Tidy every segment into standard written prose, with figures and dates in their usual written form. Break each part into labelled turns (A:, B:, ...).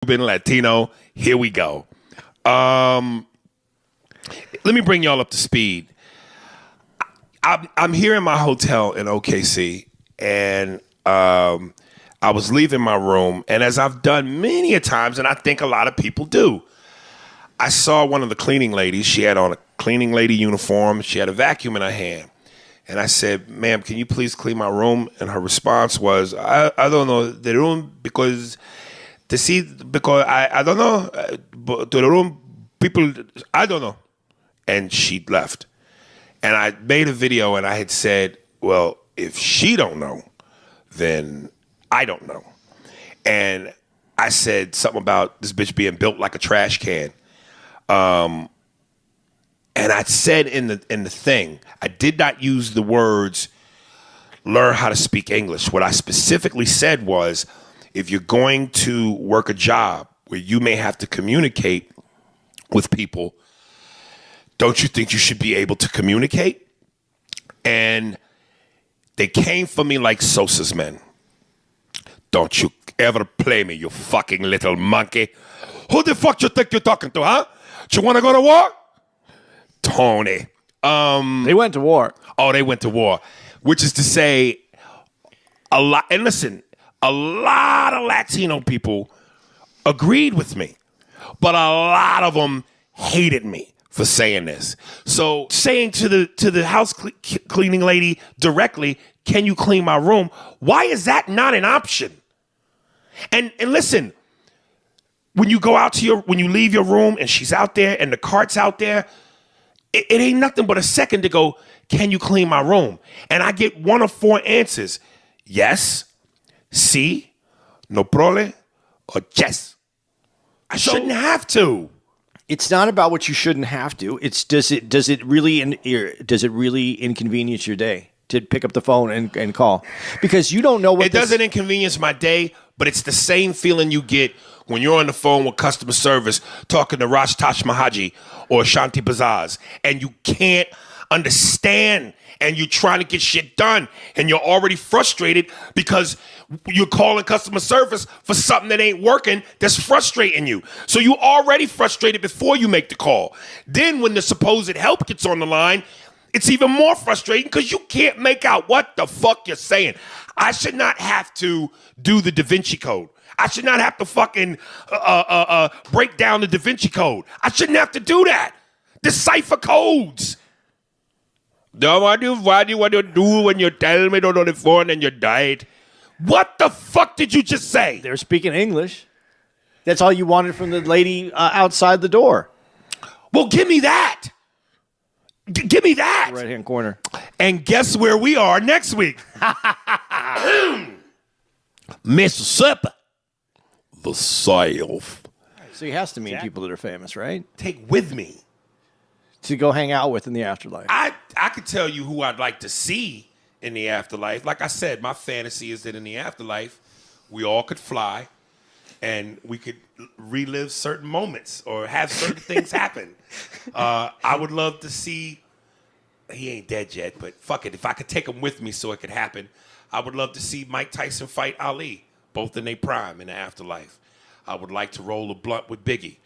A: Cuban, Latino. Here we go. Let me bring y'all up to speed. I'm here in my hotel in OKC, and I was leaving my room, and as I've done many a times, and I think a lot of people do, I saw one of the cleaning ladies. She had on a cleaning lady uniform. She had a vacuum in her hand. And I said, ma'am, can you please clean my room? And her response was, I don't know the room because I don't know. But to the room, people, I don't know. And she left. And I made a video and I had said, well, if she don't know, then I don't know. And I said something about this bitch being built like a trash can. And I said in the thing, I did not use the words learn how to speak English. What I specifically said was, if you're going to work a job where you may have to communicate with people, don't you think you should be able to communicate? And they came for me like Sosa's men. Don't you ever play me, you fucking little monkey. Who the fuck you think you're talking to, huh? You want to go to war? Tony.
B: They went to war.
A: Oh, they went to war. Which is to say, a lot, and listen, a lot of Latino people agreed with me, but a lot of them hated me for saying this. So saying to the house cleaning lady directly, can you clean my room? Why is that not an option? And listen, when you go out to when you leave your room and she's out there and the cart's out there, it ain't nothing but a second to go, can you clean my room? And I get one of four answers. Yes, sí, no problema, or yes. I shouldn't have to.
B: It's not about what you shouldn't have to. It's does it really inconvenience your day to pick up the phone and call? Because you don't know what
A: it doesn't inconvenience my day, but it's the same feeling you get when you're on the phone with customer service talking to Raj Tash Mahaji or Shanti Bazaz, and you can't understand, and you're trying to get shit done, and you're already frustrated because you're calling customer service for something that ain't working that's frustrating you. So you're already frustrated before you make the call. Then when the supposed help gets on the line, it's even more frustrating because you can't make out what the fuck you're saying. I should not have to do the Da Vinci Code. I should not have to fucking break down the Da Vinci Code. I shouldn't have to do that. Decipher codes. No, what do you want to do when you tell me on the phone and you died? What the fuck did you just say?
B: They're speaking English. That's all you wanted from the lady outside the door.
A: Well, give me that. Give me that.
B: Right-hand corner.
A: And guess where we are next week? Mississippi. The South.
B: So he has to meet people that are famous, right?
A: Take with me.
B: To go hang out with in the afterlife.
A: I could tell you who I'd like to see in the afterlife. Like I said, my fantasy is that in the afterlife, we all could fly and we could relive certain moments or have certain things happen. I would love to see, he ain't dead yet, but fuck it. If I could take him with me so it could happen, I would love to see Mike Tyson fight Ali, both in their prime in the afterlife. I would like to roll a blunt with Biggie.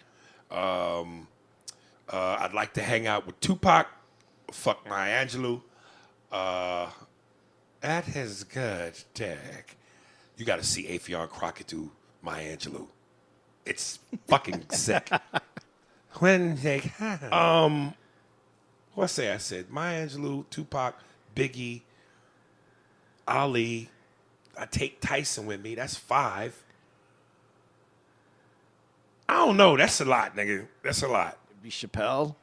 A: I'd like to hang out with Tupac. Fuck Maya Angelou. That is good, Dick. You got to see Affion Crockett do Maya Angelou. It's fucking sick. When they what say I said? Maya Angelou, Tupac, Biggie, Ali. I take Tyson with me. That's 5. I don't know. That's a lot, nigga. That's a lot.
B: It'd be Chappelle.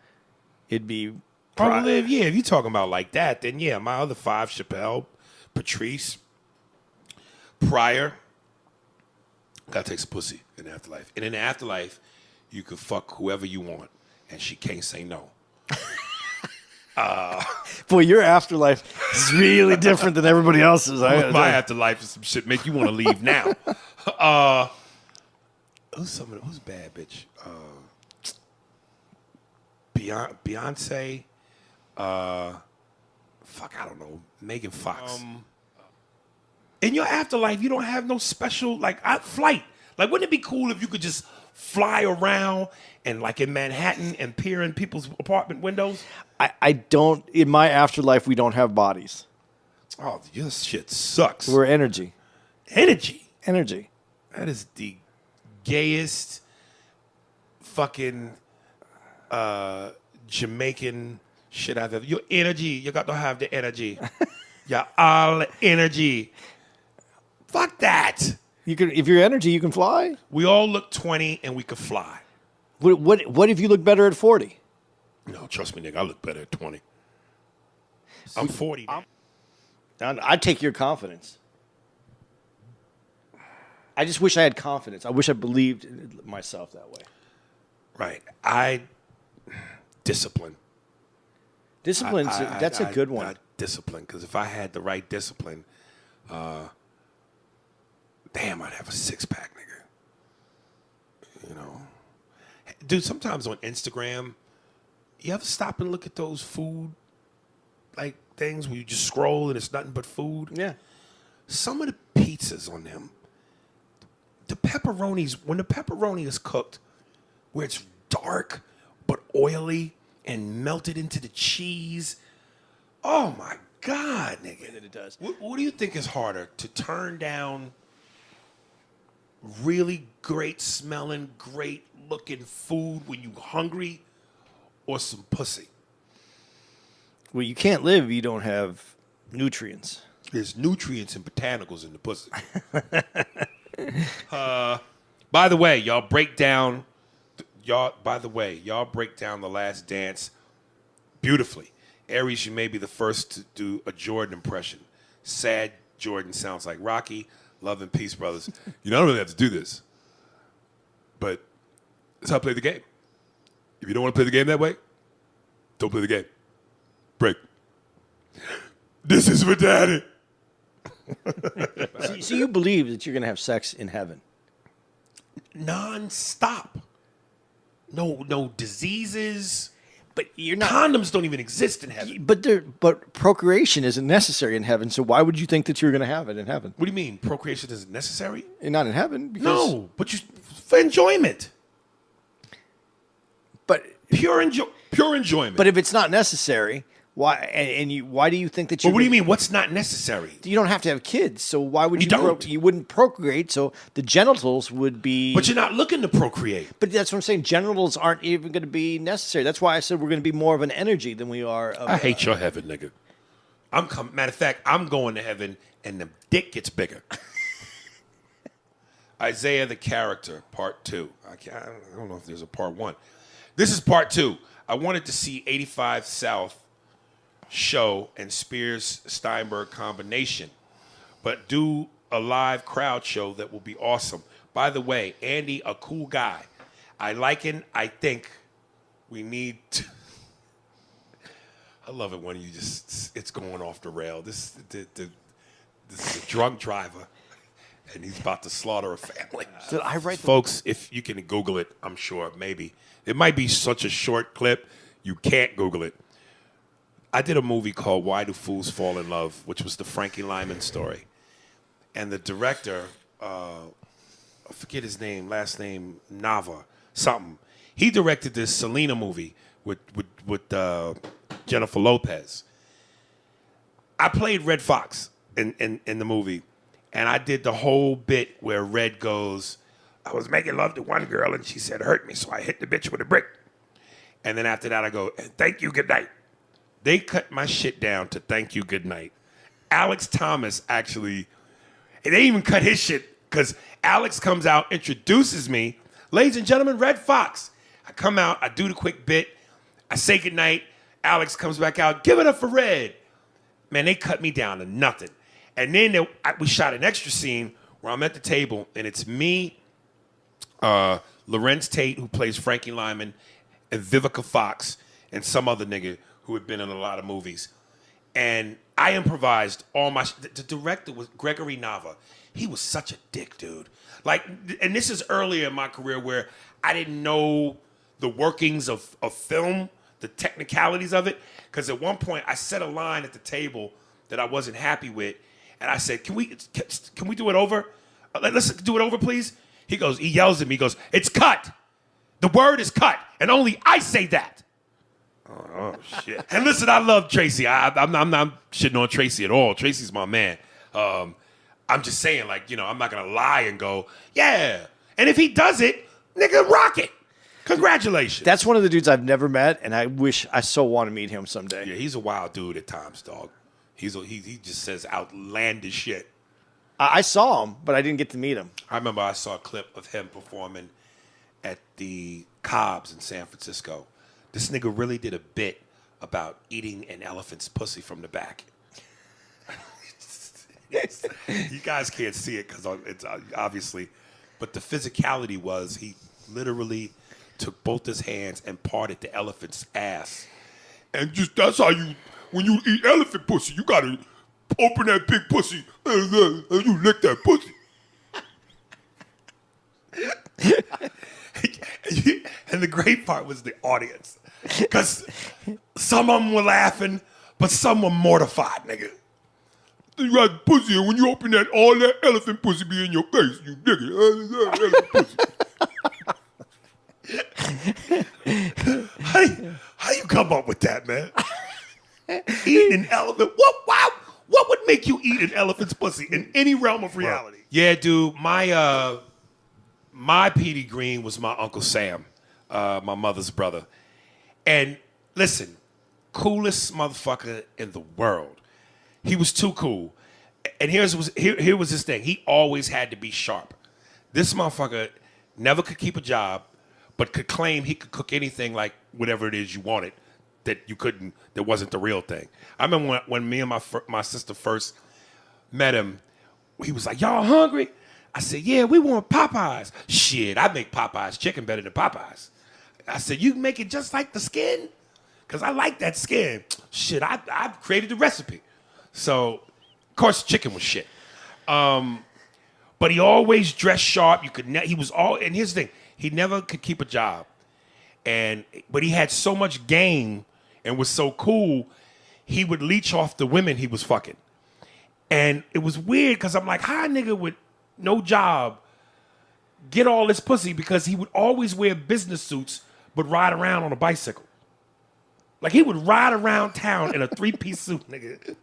B: It'd be
A: probably if you're talking about like that, then yeah, my other 5: Chappelle, Patrice, Pryor. Gotta take some pussy in the afterlife. And in the afterlife, you can fuck whoever you want, and she can't say no.
B: Boy, your afterlife is really different than everybody else's.
A: My afterlife is some shit make you want to leave now. Who's bad, bitch? Beyonce. Fuck, I don't know. Megan Fox. In your afterlife, you don't have no special flight. Like, wouldn't it be cool if you could just fly around and like in Manhattan and peer in people's apartment windows?
B: I don't. In my afterlife, we don't have bodies.
A: Oh, this shit sucks.
B: We're energy.
A: Energy.
B: Energy.
A: That is the gayest fucking Jamaican shit I've ever. Your energy, you got to have the energy. You're all energy. Fuck that.
B: You can, if you're energy, you can fly.
A: We all look 20 and we could fly.
B: What if you look better at 40?
A: No, trust me, nigga, I look better at 20. I'm 40 now.
B: I'd take your confidence. I just wish I had confidence. I wish I believed in myself that way.
A: Right. Discipline.
B: Discipline, that's a good one.
A: Discipline, because if I had the right discipline, damn, I'd have a six-pack, nigga. You know? Dude, sometimes on Instagram, you ever stop and look at those food, like, things where you just scroll and it's nothing but food?
B: Yeah.
A: Some of the pizzas on them, the pepperonis, when the pepperoni is cooked, where it's dark but oily and melted into the cheese, oh my God, nigga.
B: It does.
A: What do you think is harder, to turn down really great smelling, great looking food when you're hungry, or some pussy?
B: Well, you can't live if you don't have nutrients.
A: There's nutrients and botanicals in the pussy. By the way, y'all break down The Last Dance beautifully. Aries, you may be the first to do a Jordan impression. Sad Jordan sounds like Rocky. Love and peace, brothers. You don't really have to do this, but that's how I play the game. If you don't want to play the game that way, don't play the game. Break. This is for daddy.
B: So you believe that you're going to have sex in heaven?
A: Non-stop. No diseases.
B: But you're not.
A: Condoms don't even exist in heaven.
B: But procreation isn't necessary in heaven. So why would you think that you're going to have it in heaven?
A: What do you mean? Procreation isn't necessary?
B: And not in heaven? Because,
A: No, but for enjoyment.
B: But
A: Pure enjoyment.
B: if it's not necessary, why? Why do you think that you?
A: But what do you mean? What's not necessary?
B: You don't have to have kids, so why would
A: You don't.
B: you wouldn't procreate? So the genitals would be.
A: But you're not looking to procreate.
B: But that's what I'm saying. Genitals aren't even going to be necessary. That's why I said we're going to be more of an energy than we are.
A: I hate your heaven, nigga. Matter of fact, I'm going to heaven, and the dick gets bigger. Isaiah the Character, Part 2. I don't know if there's a Part 1. This is Part 2. I wanted to see 85 South show and Spears Steinberg combination, but do a live crowd show that will be awesome. By the way, Andy, a cool guy. I think we need to. I love it when it's going off the rail. This is a drunk driver, and he's about to slaughter a family.
B: Did I write
A: Folks, if you can Google it, I'm sure, maybe. It might be such a short clip, you can't Google it. I did a movie called Why Do Fools Fall in Love, which was the Frankie Lyman story. And the director, I forget his name, last name, Nava, something. He directed this Selena movie with Jennifer Lopez. I played Red Fox in the movie, and I did the whole bit where Red goes, I was making love to one girl, and she said, hurt me, so I hit the bitch with a brick. And then after that, I go, thank you, good night. They cut my shit down to thank you, good night. Alex Thomas actually, they even cut his shit, because Alex comes out, introduces me. Ladies and gentlemen, Red Fox. I come out, I do the quick bit, I say good night. Alex comes back out, give it up for Red. Man, they cut me down to nothing. And then we shot an extra scene where I'm at the table, and it's me, Lorenz Tate, who plays Frankie Lyman, and Vivica Fox, and some other nigga who had been in a lot of movies. And I improvised all my... The director was Gregory Nava. He was such a dick, dude. Like, and this is earlier in my career where I didn't know the workings of film, the technicalities of it. Because at one point, I said a line at the table that I wasn't happy with. And I said, can we do it over? Let's do it over, please. He yells at me, he goes, it's cut. The word is cut, and only I say that. Oh shit. And listen, I love Tracy. I'm not shitting on Tracy at all. Tracy's my man. I'm just saying, like, I'm not going to lie and go, yeah. And if he does it, nigga, rock it. Congratulations.
B: That's one of the dudes I've never met, and I so want to meet him someday.
A: Yeah, he's a wild dude at times, dog. He just says outlandish shit.
B: I saw him, but I didn't get to meet him.
A: I remember I saw a clip of him performing at the Cobb's in San Francisco. This nigga really did a bit about eating an elephant's pussy from the back. You guys can't see it because it's obviously, but the physicality was he literally took both his hands and parted the elephant's ass. And just that's how when you eat elephant pussy, you gotta open that big pussy and you lick that pussy. And the great part was the audience. Because some of them were laughing, but some were mortified, nigga. You got pussy, and when you open that, all that elephant pussy be in your face, you nigga. How you come up with that, man? Eating an elephant? What would make you eat an elephant's pussy in any realm of reality? Yeah, dude, my Petey Green was my Uncle Sam, my mother's brother. And listen, coolest motherfucker in the world. He was too cool. And here was his thing. He always had to be sharp. This motherfucker never could keep a job, but could claim he could cook anything like whatever it is you wanted that you couldn't, that wasn't the real thing. I remember when me and my sister first met him, he was like, y'all hungry? I said, yeah, we want Popeyes. Shit, I make Popeyes chicken better than Popeyes. I said, you make it just like the skin? Because I like that skin. Shit, I created the recipe. So, of course, chicken was shit. But he always dressed sharp. And here's the thing, he never could keep a job. But he had so much game and was so cool, he would leech off the women he was fucking. And it was weird because I'm like, how a nigga with no job get all this pussy? Because he would always wear business suits but ride around on a bicycle. Like, he would ride around town in a 3-piece suit, nigga,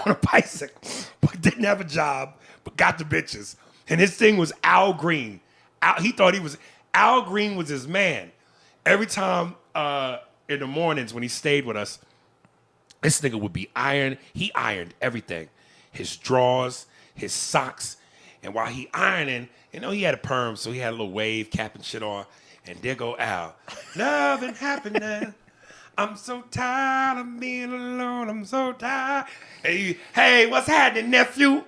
A: on a bicycle, but didn't have a job, but got the bitches. And his thing was Al Green. Al Green was his man. Every time in the mornings when he stayed with us, this nigga would be ironed. He ironed everything. His drawers, his socks. And while he ironing, he had a perm, so he had a little wave cap and shit on. And there go Al. Love and happiness. I'm so tired of being alone. I'm so tired. Hey, what's happening, nephew?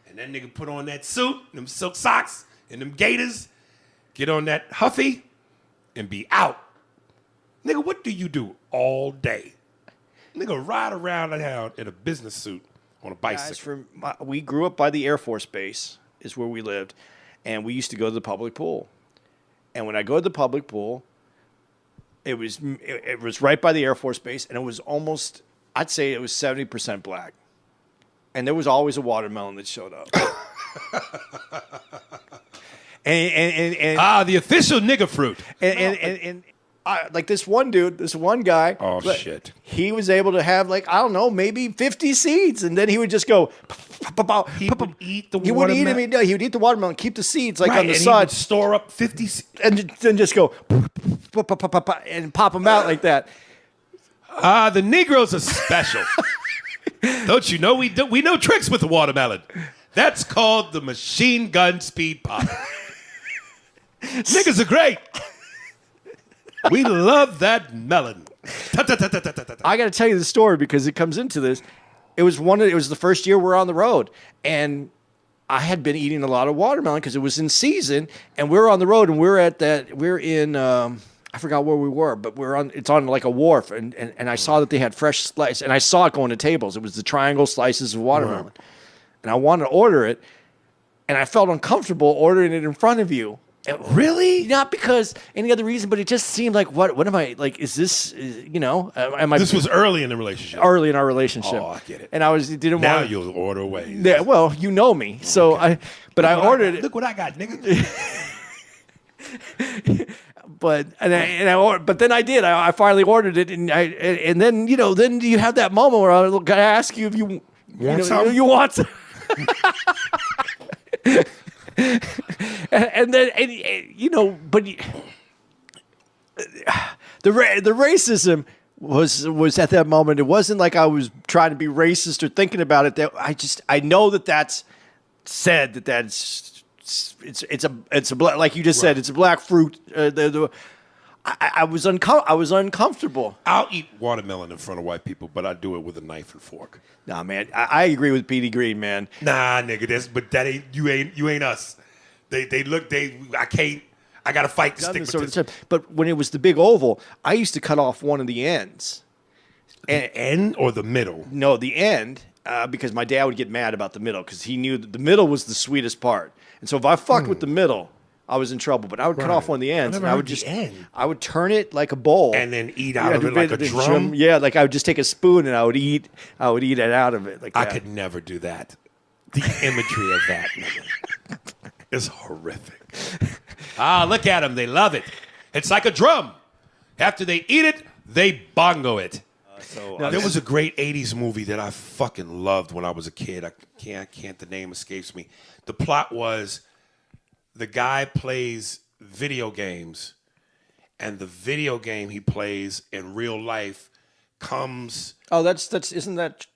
A: And that nigga put on that suit, them silk socks, and them gaiters, get on that Huffy, and be out. Nigga, what do you do all day? Nigga, ride around the town in a business suit on a bicycle.
B: We grew up by the Air Force Base, is where we lived, and we used to go to the public pool. And when I go to the public pool, it was right by the Air Force Base, and it was almost, I'd say it was 70% black. And there was always a watermelon that showed up.
A: and the official nigga fruit.
B: Like this one dude, this one guy.
A: Oh, shit.
B: He was able to have maybe 50 seeds. And then he would just go.
A: He would eat the watermelon.
B: He would eat the watermelon, keep the seeds on the
A: and
B: side.
A: He would store up 50 seeds.
B: And then just go and pop them out like that.
A: The Negroes are special. Don't you know we know tricks with the watermelon? That's called the machine gun speed pop. Niggas are great. We love that melon.
B: I got to tell you the story because it comes into this. It was the first year we were on the road, and I had been eating a lot of watermelon because it was in season, and we were on the road, and we're in I forgot where we were, but it's on like a wharf, and I saw that they had fresh slice, and I saw it going to tables. It was the triangle slices of watermelon, and I wanted to order it, and I felt uncomfortable ordering it in front of you.
A: Really?
B: Not because any other reason, but it just seemed like, what am I, like, is this, am I...
A: This was early in the relationship.
B: Early in our relationship.
A: Oh, I get it.
B: And I didn't
A: now
B: want...
A: Now you'll order away.
B: Yeah, well, you know me. So
A: okay.
B: I ordered it.
A: Look what I got, nigga.
B: But but then I did. I finally ordered it, and then then you have that moment where I gotta ask you if you
A: Want some?
B: you want some. and then but the racism was at that moment. It wasn't like I was trying to be racist or thinking about it. That I know that's said that's it's a black, like you just said, it's a black fruit. I was uncomfortable.
A: I'll eat watermelon in front of white people, but I do it with a knife and fork.
B: Nah, man, I agree with Petey Green, man.
A: Nah, nigga, but that ain't you ain't us. I gotta fight to stick with this.
B: But when it was the big oval, I used to cut off one of the ends.
A: The end or the middle?
B: No, the end, because my dad would get mad about the middle because he knew that the middle was the sweetest part. And so if I fucked with the middle, I was in trouble. But I would cut off one of the ends, and I would turn it like a bowl,
A: and then eat out of it like a drum.
B: Yeah, like I would just take a spoon and I would eat it out of it like that.
A: I could never do that. The imagery of that is horrific. Look at them. They love it. It's like a drum. After they eat it, they bongo it. There was a great 80s movie that I fucking loved when I was a kid. I can't, the name escapes me. The plot was the guy plays video games, and the video game he plays in real life comes.
B: Oh, isn't that?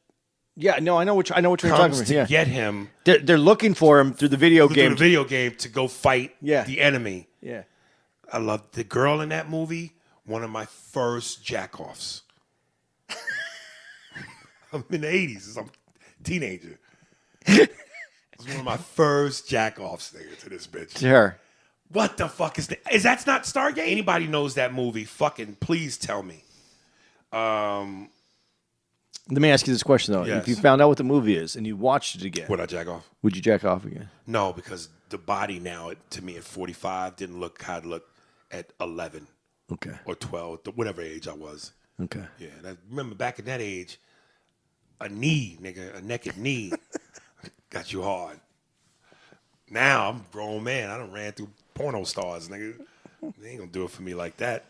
B: Yeah, no, I know what you're talking about.
A: To get him.
B: They're looking for him through the video game.
A: Through the video game to go fight the enemy.
B: Yeah.
A: I loved the girl in that movie. One of my first jack-offs. I'm in the 80s. I'm a teenager. It was one of my first jack-offs, nigga, to this bitch.
B: Sure.
A: What the fuck is that? Is that not Stargate? Anybody knows that movie, fucking please tell me.
B: Let me ask you this question, though.
A: Yes.
B: If you found out what the movie is and you watched it again,
A: Would I jack off?
B: would you jack off again?
A: No, because the body now, to me, at 45, didn't look how it looked at 11
B: Okay.
A: or 12, whatever age I was.
B: Okay.
A: Yeah, and I remember back in that age, a naked knee got you hard. Now I'm a grown man. I done ran through porno stars, nigga. They ain't gonna do it for me like that.